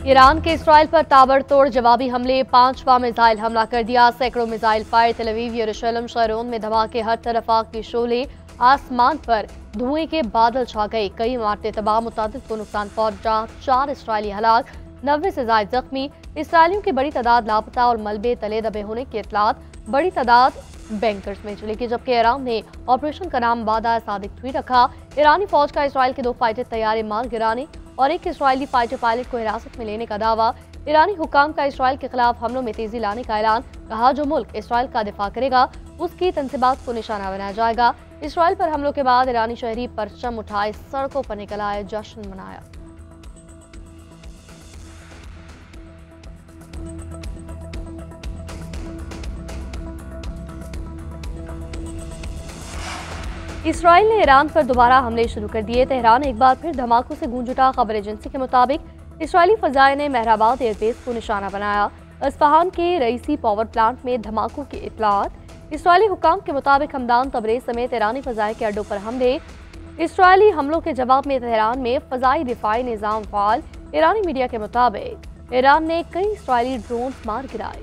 Iran के Israel पर ताबड़तोड़ जवाबी हमले, 5वां मिसाइल हमला कर दिया। सैकड़ों मिसाइल फायर। तेल अवीव, यरूशलेम, शहरों में धमाके, हर तरफ आग के शोले। आसमान पर धुएं के बादल छा गए। कई इमारतें तबाह, मुतादिद को नुकसान पहुंचा। 4 इसराइली हलाक, 90 से ज्यादा जख्मी। इसराइलियों की बड़ी तादाद लापता और मलबे तले दबे होने की इतलात। बड़ी तादाद बैंकर्स में चली गई, जबकि ईरान ने ऑपरेशन का नाम वादा सादिक ट्वीट रखा। ईरानी फौज का इसराइल के 2 फाइटर तैयारे मार गिराने और एक इसराइली फाइटर पायलट को हिरासत में लेने का दावा। ईरानी हुकाम का इसराइल के खिलाफ हमलों में तेजी लाने का ऐलान। कहा, जो मुल्क इसराइल का दिफा करेगा उसकी तंसीबात को निशाना बनाया जाएगा। इसराइल पर हमलों के बाद ईरानी शहरी परचम उठाए सड़कों पर निकल आए, जश्न मनाया। इसराइल ने ईरान पर दोबारा हमले शुरू कर दिए। तेहरान एक बार फिर धमाकों से गूंज उठा। खबर एजेंसी के मुताबिक इसराइली फजाए ने मेहराबाद एयरबेस को निशाना बनाया। इस्फहान के रईसी पावर प्लांट में धमाकों की इतलात। इसराइली हुकाम के मुताबिक हमदान, तबरेज समेत ईरानी फजाए के अड्डों पर हमले। इसराइली हमलों के जवाब में तेहरान में फजाई दिफाई निजाम फाल। ईरानी मीडिया के मुताबिक ईरान ने कई इसराइली ड्रोन मार गिराए।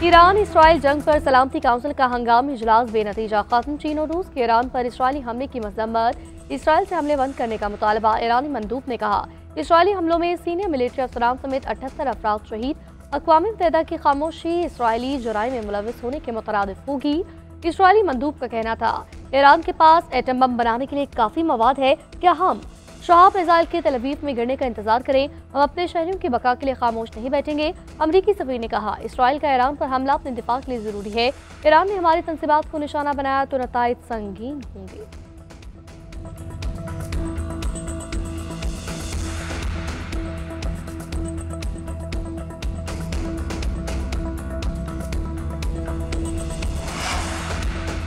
ईरान इसराइल जंग पर सलामती काउंसिल का हंगामी इजलास बेनतीजा खत्म। चीन और रूस के ईरान पर इसराइली हमले की मजम्मत। इसराइल से हमले बंद करने का मुतालबा। ईरानी मंदूब ने कहा, इसराइली हमलों में सीनियर मिलिट्री अफसरान समेत 78 अफराद शहीद। अक़वाम मुत्तहिदा की खामोशी इसराइली जराइम में मुलविस होने के मुतरादिफ होगी। इसराइली मंदूब का कहना था, ईरान के पास एटम बम बनाने के लिए काफी मवाद है। क्या हम शहाब मिसाइल के तेल अवीव में गिरने का इंतजार करें? हम अपने शहरियों की बका के लिए खामोश नहीं बैठेंगे। अमरीकी सफीर ने कहा, इसराइल का ईरान पर हमला अपने दिफा के लिए जरूरी है। ईरान ने हमारी तंसीबात को निशाना बनाया तो नताइज संगीन होंगे।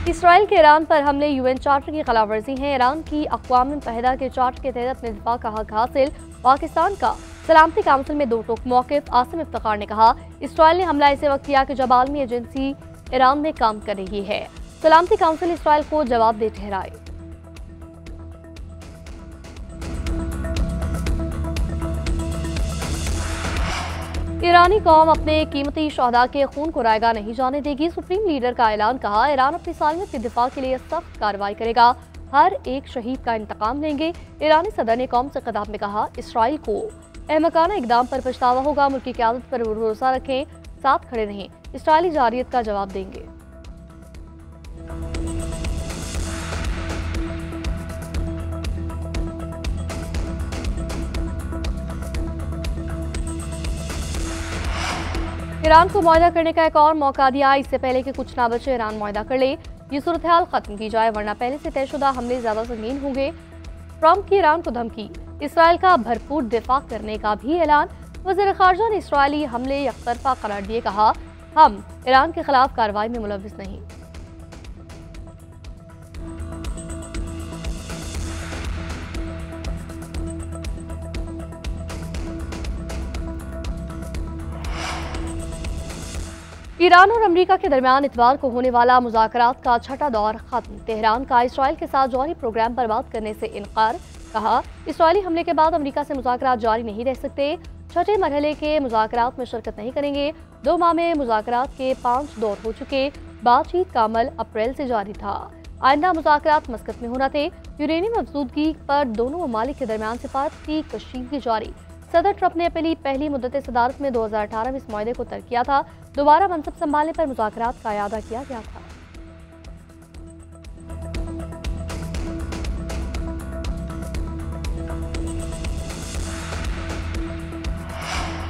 इसराइल के ईरान पर हमले यूएन चार्टर की खिलाफवर्जी है। ईरान की अक़वाम मुत्तहिदा के चार्टर के तहत अपने दिफा का हक हासिल। पाकिस्तान का सलामती काउंसिल में 2 टोक मौक़िफ़। आसिम इफ्तिखार ने कहा, इसराइल ने हमला ऐसे वक्त किया कि जब आलमी एजेंसी ईरान में काम कर रही है। सलामती काउंसिल इसराइल को जवाबदेह ठहराए। ईरानी कौम अपने कीमती शहदा के खून को रायगा नहीं जाने देगी। सुप्रीम लीडर का ऐलान। कहा, ईरान अपनी सालियत के दिफा के लिए सख्त कार्रवाई करेगा। हर एक शहीद का इंतकाम लेंगे। ईरानी सदर ने कौम से खिताब में कहा, इसराइल को अहमकाना इकदाम पर पछतावा होगा। मुल्क की क़यादत पर भरोसा रखें, साथ खड़े रहें। इसराइली जारियत का जवाब देंगे। ईरान को मुआहदा करने का एक और मौका दिया। इससे पहले कि कुछ ना बचे, ईरान मुआहदा कर ले। ये सूरत हाल खत्म की जाए, वरना पहले से तयशुदा हमले ज्यादा संगीन होंगे। ट्रंप की ईरान को धमकी। इसराइल का भरपूर दिफा करने का भी ऐलान। वज़ीर ख़ारजा ने इसराइली हमले यकतरफा करार दिए। कहा, हम ईरान के खिलाफ कार्रवाई में मुलव्विस नहीं। ईरान और अमेरिका के दरमियान इतवार को होने वाला मुज़ाकरात का छठा दौर खत्म। तेहरान का इसराइल के साथ जौहरी प्रोग्राम पर बात करने से इनकार। कहा, इसराइली हमले के बाद अमेरिका से मुज़ाकरात जारी नहीं रह सकते। छठे मरहले के मुज़ाकरात में शिरकत नहीं करेंगे। 2 माह में मुज़ाकरात के 5 दौर हो चुके। बातचीत का अमल अप्रैल से जारी था। आइंदा मुज़ाकरात मस्कत में होना थे। यूरेनियम अफजूदगी पर दोनों ममालिक के दरमियान सिफारती कशीदगी जारी। सदर ट्रंप ने अपनी पहली मुद्दत सदारत में 2018 में इस मुआहदे को तर्क किया था। दोबारा मनसब संभालने पर मुज़ाकरात का इरादा किया गया था।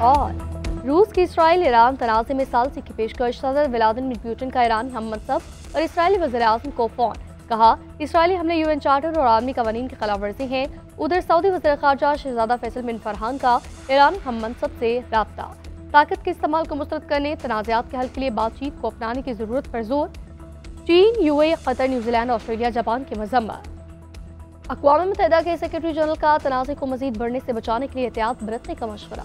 और रूस की इसराइल ईरान तनाज़े में सालसी की पेशकश। सदर व्लादिमीर पुतिन का ईरानी हम मनसब और इसराइली वज़ीर आज़म को फ़ोन। कहा, इसराइली हमले यूएन चार्टर और आलमी कवानीन की खिलाफवर्जी हैं। उधर सऊदी वज़ीर ख़ारजा शहज़ादा फैसल बिन फरहान का ईरानी हम मनसब से राब्ता। ताकत के इस्तेमाल को मुस्तरद करने, तनाज़ात के हल के लिए बातचीत को अपनाने की ज़रूरत पर जोर। चीन, UAE, Qatar, New Zealand, Australia, Japan की मज़म्मत। अक़वाम मुत्तहिदा के सेक्रेटरी जनरल का तनाज़े को मज़ीद बढ़ने से बचाने के लिए एहतियात बरतने का मशवरा।